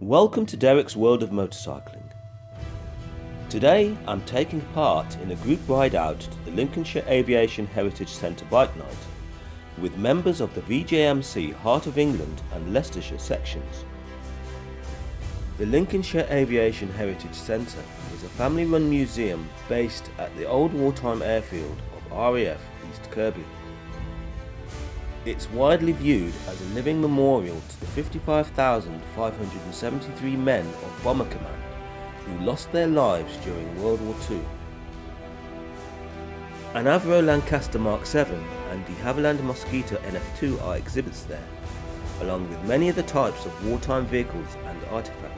Welcome to Derek's World of Motorcycling. Today I'm taking part in a group ride out to the Lincolnshire Aviation Heritage Centre bike night with members of the VJMC Heart of England and Leicestershire sections. The Lincolnshire Aviation Heritage Centre is a family-run museum based at the old wartime airfield of RAF East Kirkby. It's widely viewed as a living memorial to the 55,573 men of Bomber Command who lost their lives during World War II. An Avro Lancaster Mark 7 and de Havilland Mosquito NF2 are exhibits there, along with many other types of wartime vehicles and artefacts.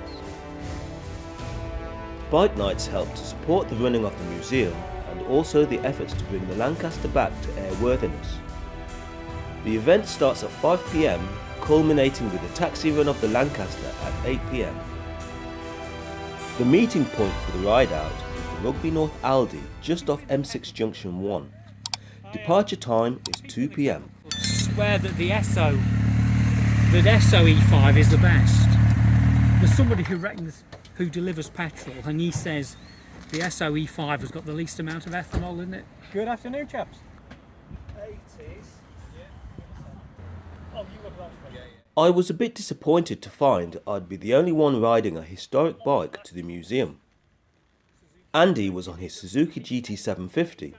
Bike nights help to support the running of the museum and also the efforts to bring the Lancaster back to airworthiness. The event starts at 5 p.m, culminating with the taxi run of the Lancaster at 8 p.m. The meeting point for the ride out is the Rugby North Aldi just off M6 Junction 1. Departure time is 2 p.m. Swear that the SOE5 is the best. There's somebody who delivers petrol and he says the SOE5 has got the least amount of ethanol in it. Good afternoon, chaps. I was a bit disappointed to find I'd be the only one riding a historic bike to the museum. Andy was on his Suzuki GT750,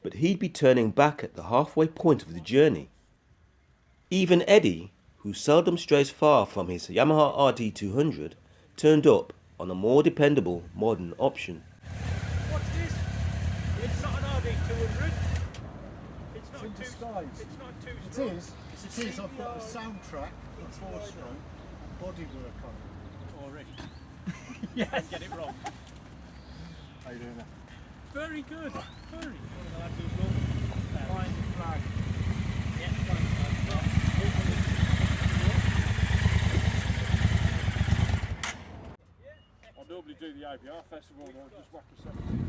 but he'd be turning back at the halfway point of the journey. Even Eddie, who seldom strays far from his Yamaha RD200, turned up on a more dependable modern option. What's this? It's not an RD200. It's not in disguise. It's not two It stroke. is. I've got a soundtrack and 4-stroke bodywork on it. Already. Yes. And get it wrong. How you doing there? Very good. Very good. Flying the flag. Yeah, flying the flag. I'll normally do the ABR festival and I'll just whack a 17.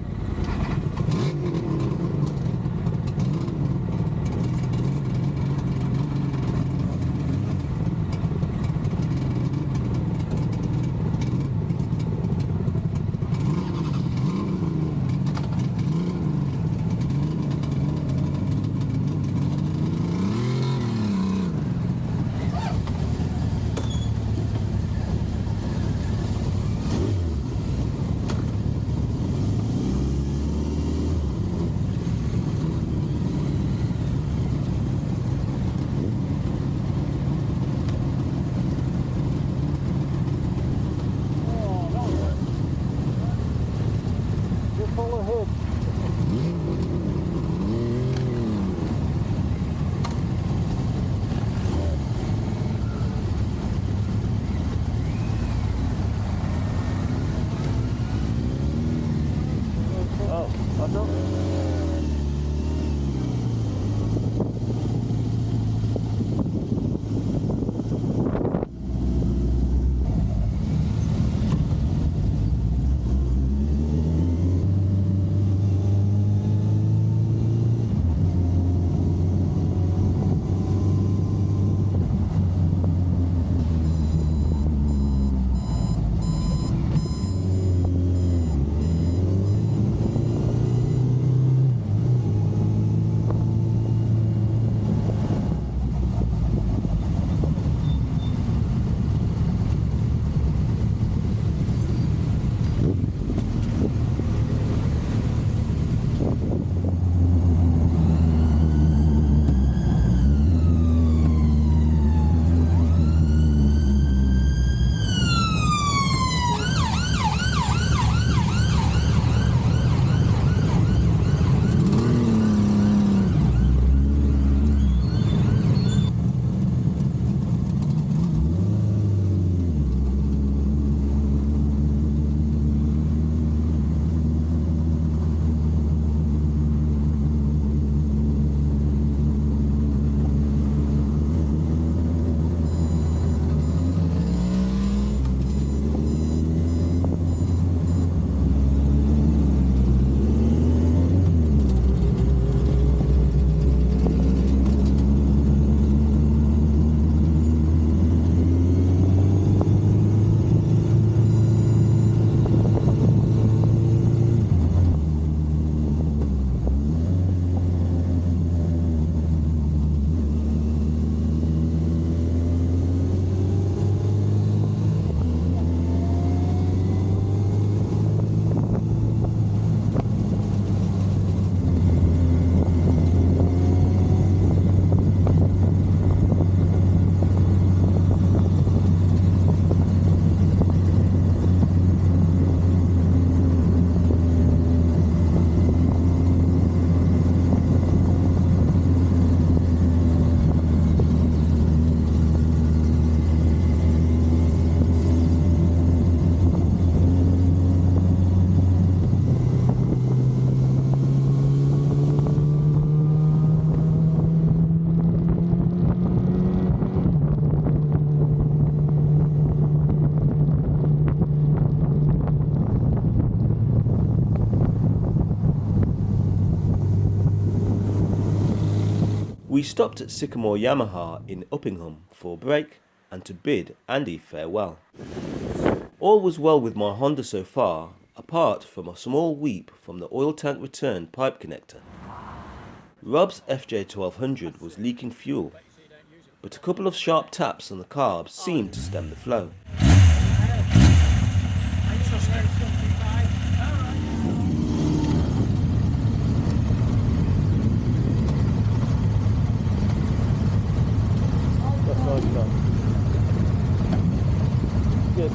We stopped at Sycamore Yamaha in Uppingham for a break and to bid Andy farewell. All was well with my Honda so far, apart from a small weep from the oil tank return pipe connector. Rob's FJ1200 was leaking fuel, but a couple of sharp taps on the carbs seemed to stem the flow. Good.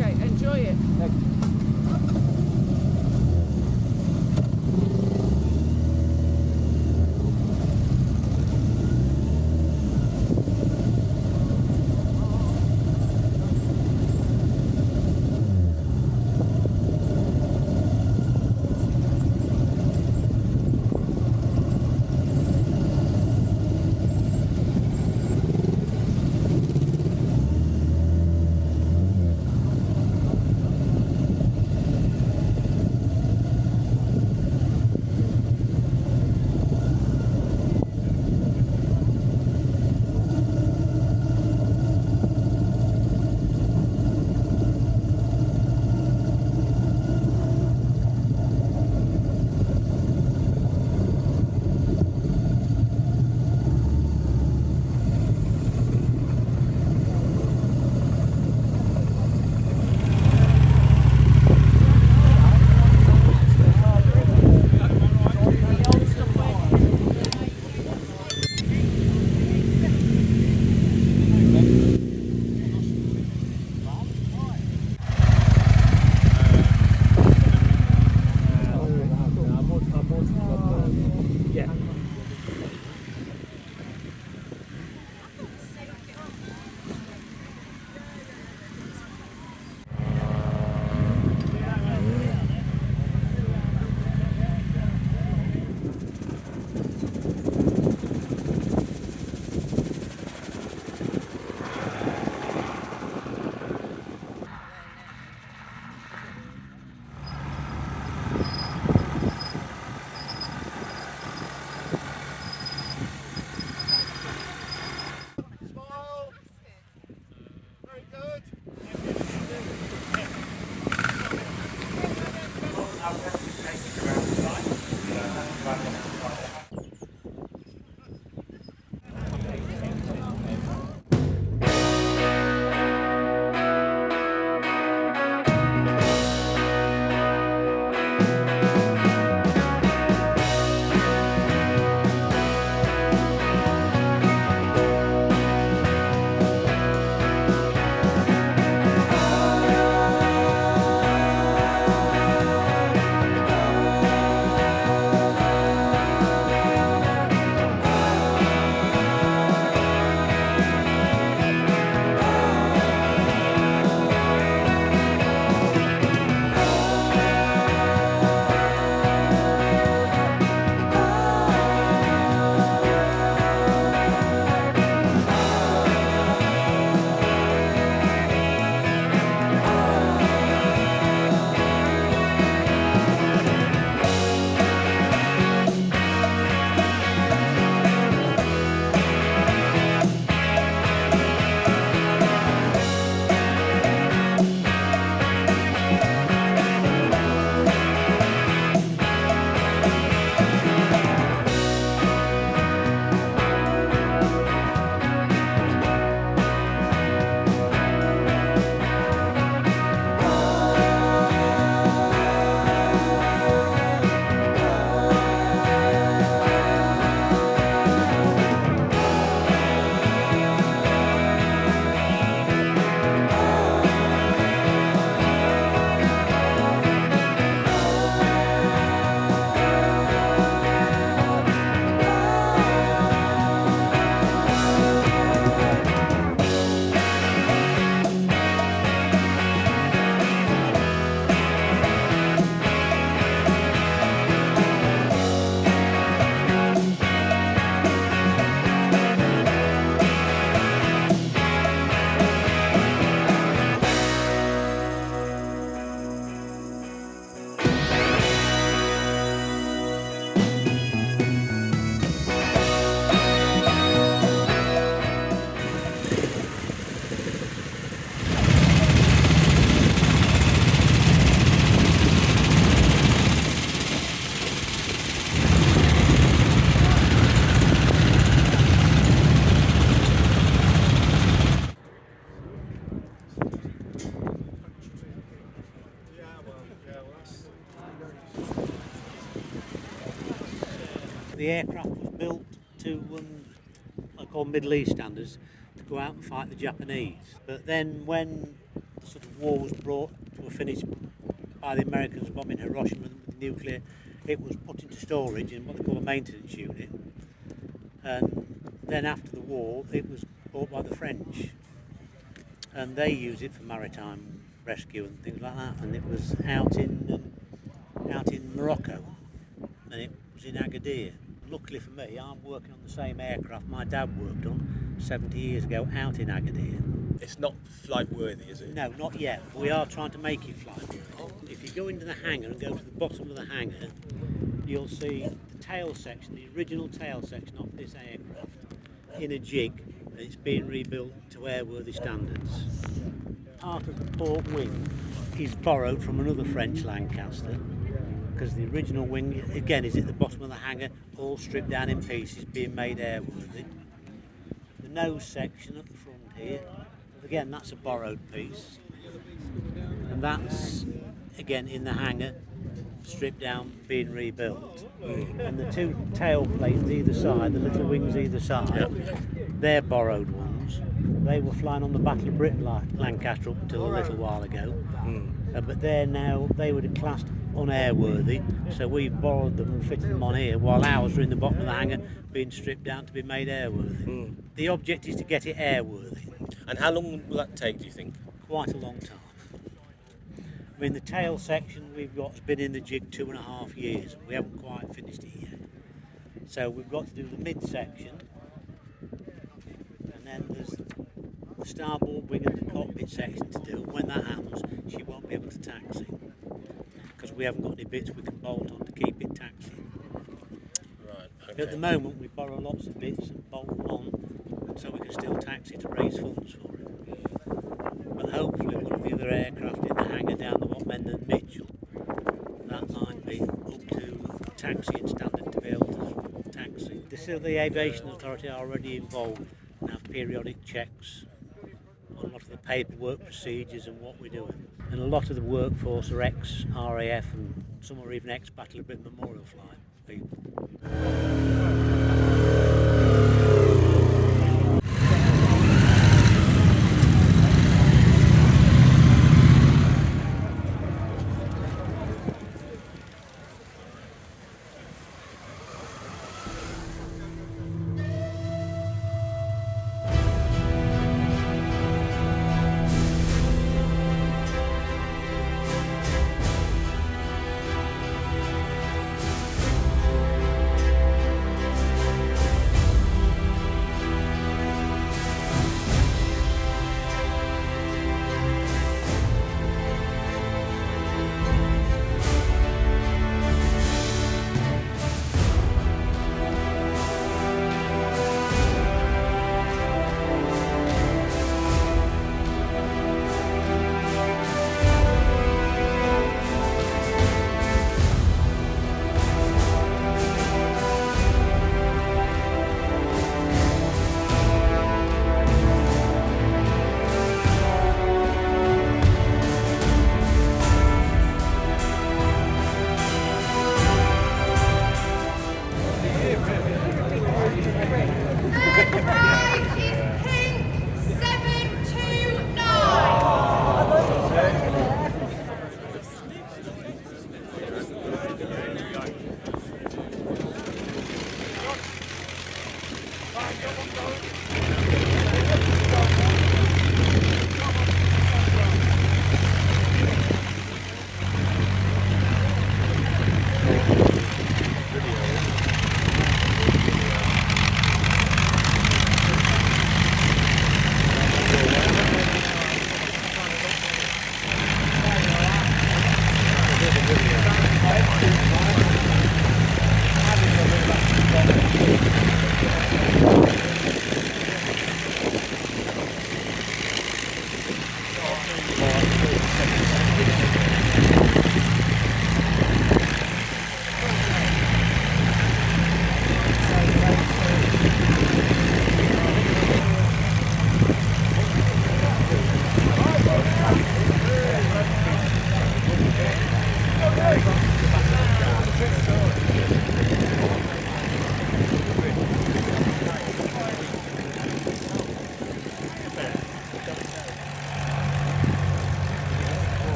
Okay, enjoy it. the aircraft was built to, I call Middle East standards, to go out and fight the Japanese. But then when the sort of war was brought to a finish by the Americans bombing Hiroshima with nuclear, it was put into storage in what they call a maintenance unit. And then after the war, it was bought by the French. And they use it for maritime rescue and things like that. And it was out in Morocco, and it was in Agadir. Luckily for me, I'm working on the same aircraft my dad worked on 70 years ago out in Agadir. It's not flight worthy, is it? No, not yet. We are trying to make it flight worthy. If you go into the hangar and go to the bottom of the hangar, you'll see the tail section, the original tail section of this aircraft in a jig, and it's being rebuilt to airworthy standards. Part of the port wing is borrowed from another French Lancaster, because the original wing, again, is at the bottom of the hangar, all stripped down in pieces, being made airworthy. The nose section at the front here, again, that's a borrowed piece. And that's, again, in the hangar, stripped down, being rebuilt. And the two tail plates either side, the little wings either side, they're borrowed ones. They were flying on the Battle of Britain Lancaster up until a little while ago. But they're now, they were classed unairworthy, so we've borrowed them and fitted them on here, while ours are in the bottom of the hangar being stripped down to be made airworthy. The object is to get it airworthy. And how long will that take, do you think? Quite a long time. I mean, the tail section we've got has been in the jig 2.5 years, and we haven't quite finished it yet. So we've got to do the mid-section, and then there's the starboard wing and the cockpit section to do. When that happens, she won't be able to taxi, because we haven't got any bits we can bolt on to keep it taxiing. Right, okay. At the moment, we borrow lots of bits and bolt them on, so we can still taxi to raise funds for it. But hopefully one of the other aircraft in the hangar down the bottom end of Mitchell, that might be up to taxiing standard to be able to taxi. The Aviation Authority are already involved and have periodic checks on a lot of the paperwork procedures and what we're doing. And a lot of the workforce are ex-RAF and some are even ex-Battle of Britain Memorial Flight people.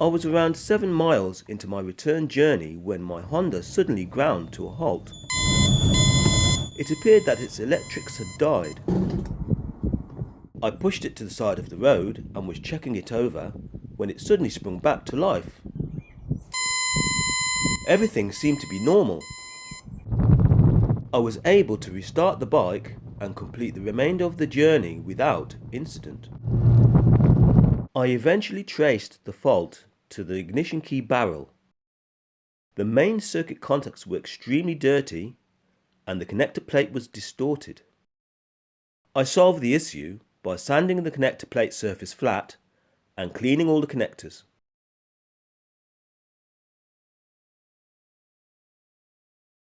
I was around 7 miles into my return journey when my Honda suddenly ground to a halt. It appeared that its electrics had died. I pushed it to the side of the road and was checking it over when it suddenly sprung back to life. Everything seemed to be normal. I was able to restart the bike and complete the remainder of the journey without incident. I eventually traced the fault to the ignition key barrel. The main circuit contacts were extremely dirty and the connector plate was distorted. I solved the issue by sanding the connector plate surface flat and cleaning all the connectors.